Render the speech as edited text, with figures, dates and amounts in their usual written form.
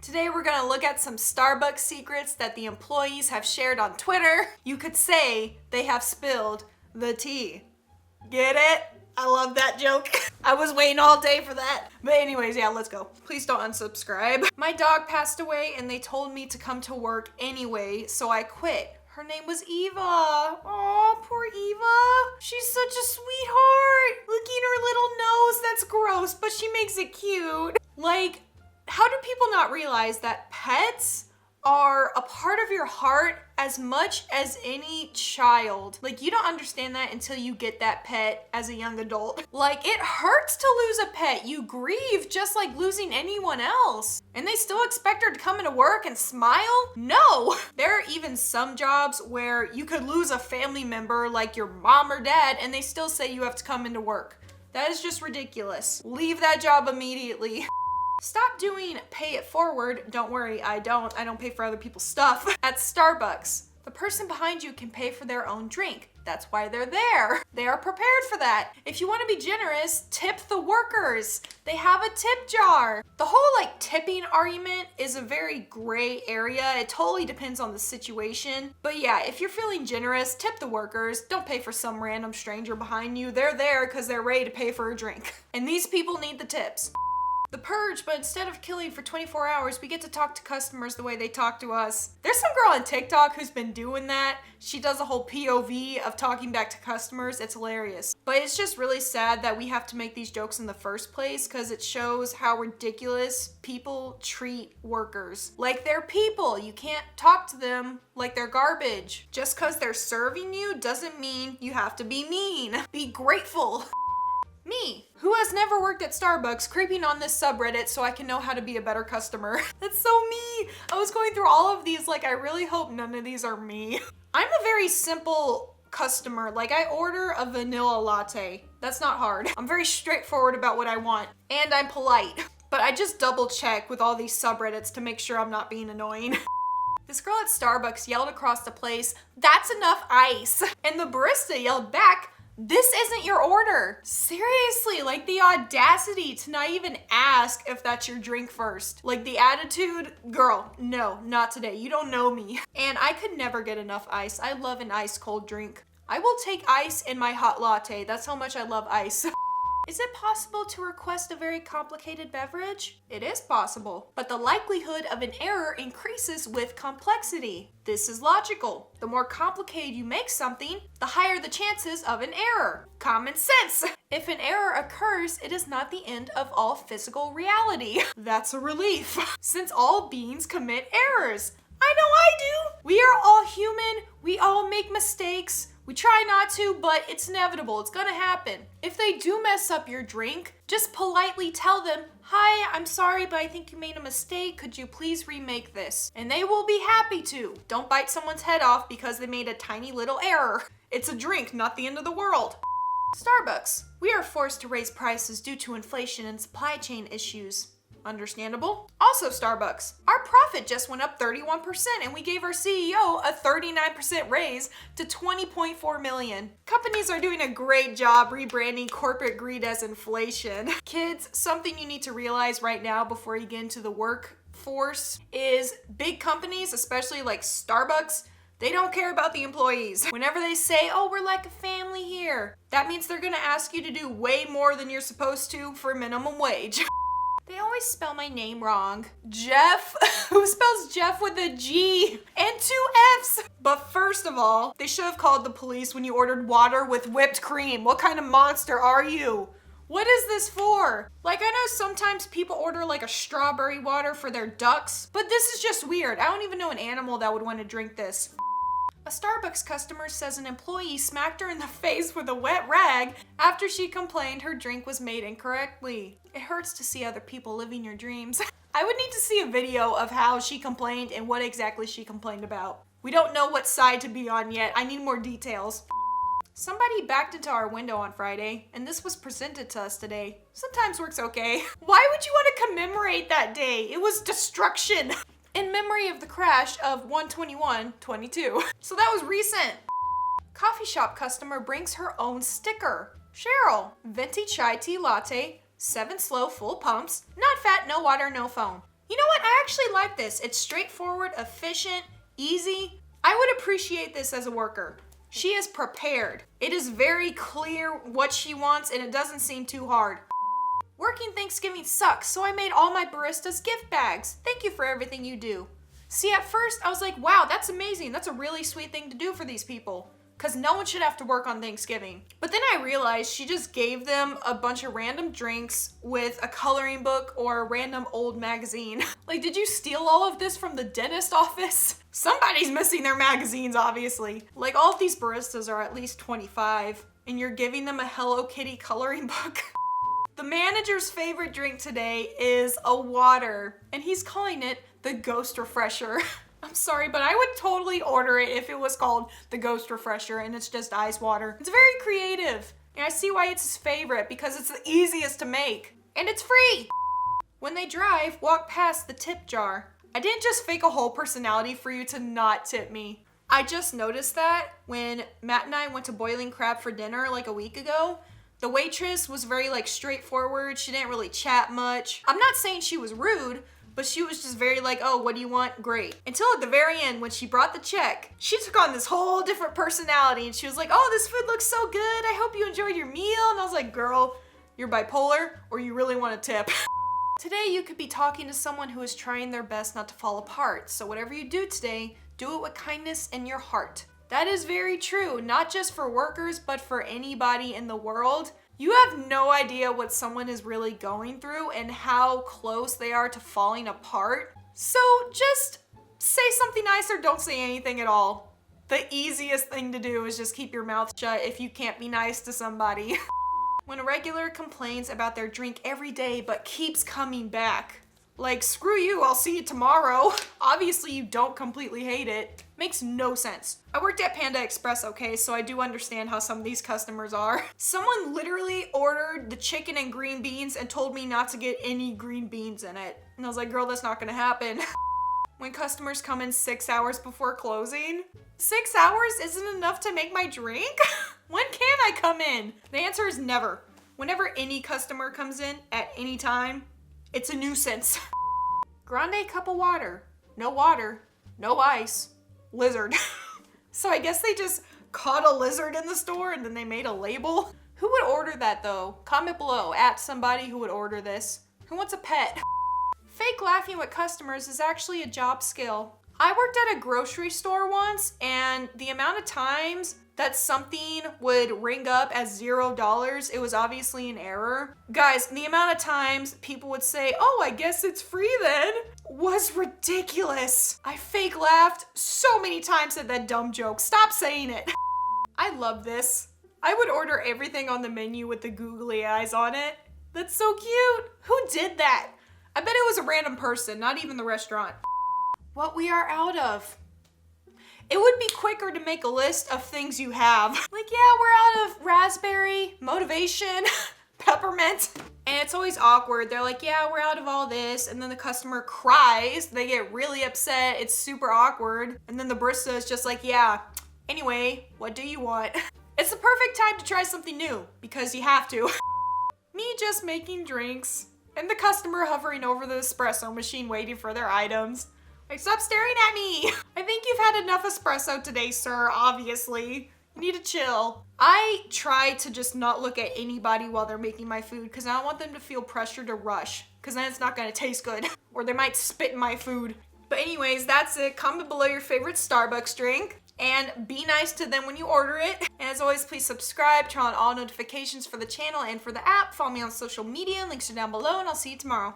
Today we're gonna look at some Starbucks secrets that the employees have shared on Twitter. You could say they have spilled the tea. Get it? I love that joke. I was waiting all day for that. But anyways, yeah, let's go. Please don't unsubscribe. My dog passed away and they told me to come to work anyway, so I quit. Her name was Eva. Oh, poor Eva. She's such a sweetheart. Look at her little nose. That's gross, but she makes it cute. Like, how do people not realize that pets are a part of your heart as much as any child? Like, you don't understand that until you get that pet as a young adult. Like, it hurts to lose a pet. You grieve just like losing anyone else. And they still expect her to come into work and smile? No! There are even some jobs where you could lose a family member like your mom or dad and they still say you have to come into work. That is just ridiculous. Leave that job immediately. Stop doing pay it forward. Don't worry, I don't pay for other people's stuff. At Starbucks, the person behind you can pay for their own drink. That's why they're there. They are prepared for that. If you want to be generous, tip the workers. They have a tip jar. The whole tipping argument is a very gray area. It totally depends on the situation. But yeah, if you're feeling generous, tip the workers. Don't pay for some random stranger behind you. They're there because they're ready to pay for a drink. And these people need the tips. The purge, but instead of killing for 24 hours, we get to talk to customers the way they talk to us. There's some girl on TikTok who's been doing that. She does a whole POV of talking back to customers. It's hilarious. But it's just really sad that we have to make these jokes in the first place because it shows how ridiculous people treat workers. Like they're people. You can't talk to them like they're garbage. Just because they're serving you doesn't mean you have to be mean. Be grateful. Me, who has never worked at Starbucks, creeping on this subreddit so I can know how to be a better customer. That's so me. I was going through all of these I really hope none of these are me. I'm a very simple customer. I order a vanilla latte. That's not hard. I'm very straightforward about what I want. And I'm polite. But I just double check with all these subreddits to make sure I'm not being annoying. This girl at Starbucks yelled across the place, "That's enough ice." And the barista yelled back, "This isn't your order." Seriously, the audacity to not even ask if that's your drink first. The attitude, girl, no, not today. You don't know me. And I could never get enough ice. I love an ice cold drink. I will take ice in my hot latte. That's how much I love ice. Is it possible to request a very complicated beverage? It is possible, but the likelihood of an error increases with complexity. This is logical. The more complicated you make something, the higher the chances of an error. Common sense. If an error occurs, it is not the end of all physical reality. That's a relief, since all beings commit errors. I know I do. We are all human. We all make mistakes. We try not to, but it's inevitable. It's gonna happen. If they do mess up your drink, just politely tell them, "Hi, I'm sorry, but I think you made a mistake. Could you please remake this?" And they will be happy to. Don't bite someone's head off because they made a tiny little error. It's a drink, not the end of the world. Starbucks. We are forced to raise prices due to inflation and supply chain issues. Understandable. Also Starbucks. Our profit just went up 31% and we gave our CEO a 39% raise to $20.4 million. Companies are doing a great job rebranding corporate greed as inflation. Kids, something you need to realize right now before you get into the workforce is big companies, especially like Starbucks, they don't care about the employees. Whenever they say, "Oh, we're like a family here," that means they're gonna ask you to do way more than you're supposed to for minimum wage. They always spell my name wrong. Jeff? Who spells Jeff with a G and 2 F's? But first of all, they should have called the police when you ordered water with whipped cream. What kind of monster are you? What is this for? I know sometimes people order a strawberry water for their ducks, but this is just weird. I don't even know an animal that would want to drink this. A Starbucks customer says an employee smacked her in the face with a wet rag after she complained her drink was made incorrectly. It hurts to see other people living your dreams. I would need to see a video of how she complained and what exactly she complained about. We don't know what side to be on yet. I need more details. Somebody backed into our window on Friday, and this was presented to us today. Sometimes works okay. Why would you want to commemorate that day? It was destruction. In memory of the crash of 1/21/22. So that was recent. Coffee shop customer brings her own sticker. Cheryl, venti chai tea latte, 7 slow full pumps, not fat, no water, no foam. You know what? I actually like this. It's straightforward, efficient, easy. I would appreciate this as a worker. She is prepared. It is very clear what she wants and it doesn't seem too hard. Working Thanksgiving sucks, so I made all my baristas gift bags. Thank you for everything you do. See, at first I was like, wow, that's amazing. That's a really sweet thing to do for these people. Because no one should have to work on Thanksgiving. But then I realized she just gave them a bunch of random drinks with a coloring book or a random old magazine. Like, did you steal all of this from the dentist office? Somebody's missing their magazines, obviously. Like, all of these baristas are at least 25, and you're giving them a Hello Kitty coloring book. The manager's favorite drink today is a water, and he's calling it the Ghost Refresher. I'm sorry, but I would totally order it if it was called the Ghost Refresher and it's just ice water. It's very creative, and I see why it's his favorite because it's the easiest to make, and it's free. When they drive, walk past the tip jar. I didn't just fake a whole personality for you to not tip me. I just noticed that when Matt and I went to Boiling Crab for dinner like a week ago. The waitress was very like straightforward. She didn't really chat much. I'm not saying she was rude, but she was just very like, oh, what do you want? Great. Until at the very end when she brought the check, she took on this whole different personality and she was like, oh, this food looks so good. I hope you enjoyed your meal. And I was like, girl, you're bipolar or you really want a tip. Today you could be talking to someone who is trying their best not to fall apart. So whatever you do today, do it with kindness in your heart. That is very true, not just for workers, but for anybody in the world. You have no idea what someone is really going through and how close they are to falling apart. So just say something nice or don't say anything at all. The easiest thing to do is just keep your mouth shut if you can't be nice to somebody. When a regular complains about their drink every day but keeps coming back. Like, screw you, I'll see you tomorrow. Obviously you don't completely hate it. Makes no sense. I worked at Panda Express, okay, so I do understand how some of these customers are. Someone literally ordered the chicken and green beans and told me not to get any green beans in it. And I was like, girl, that's not gonna happen. When customers come in 6 hours before closing. 6 hours isn't enough to make my drink? When can I come in? The answer is never. Whenever any customer comes in at any time, it's a nuisance. Grande cup of water. No water. No ice. Lizard. So I guess they just caught a lizard in the store and then they made a label. Who would order that though? Comment below at somebody who would order this. Who wants a pet? Fake laughing with customers is actually a job skill. I worked at a grocery store once and the amount of times that something would ring up as $0, it was obviously an error. Guys, the amount of times people would say, oh, I guess it's free then, was ridiculous. I fake laughed so many times at that dumb joke. Stop saying it. I love this. I would order everything on the menu with the googly eyes on it. That's so cute. Who did that? I bet it was a random person, not even the restaurant. What we are out of. It would be quicker to make a list of things you have. Like, yeah, we're out of raspberry, motivation, peppermint. And it's always awkward. They're like, yeah, we're out of all this. And then the customer cries. They get really upset. It's super awkward. And then the barista is just like, yeah, anyway, what do you want? It's the perfect time to try something new because you have to. Me just making drinks and the customer hovering over the espresso machine waiting for their items. Like, stop staring at me. I think you've had enough espresso today, sir, obviously. You need to chill. I try to just not look at anybody while they're making my food because I don't want them to feel pressure to rush because then it's not gonna taste good or they might spit in my food. But anyways, that's it. Comment below your favorite Starbucks drink and be nice to them when you order it. And as always, please subscribe, turn on all notifications for the channel and for the app. Follow me on social media. Links are down below and I'll see you tomorrow.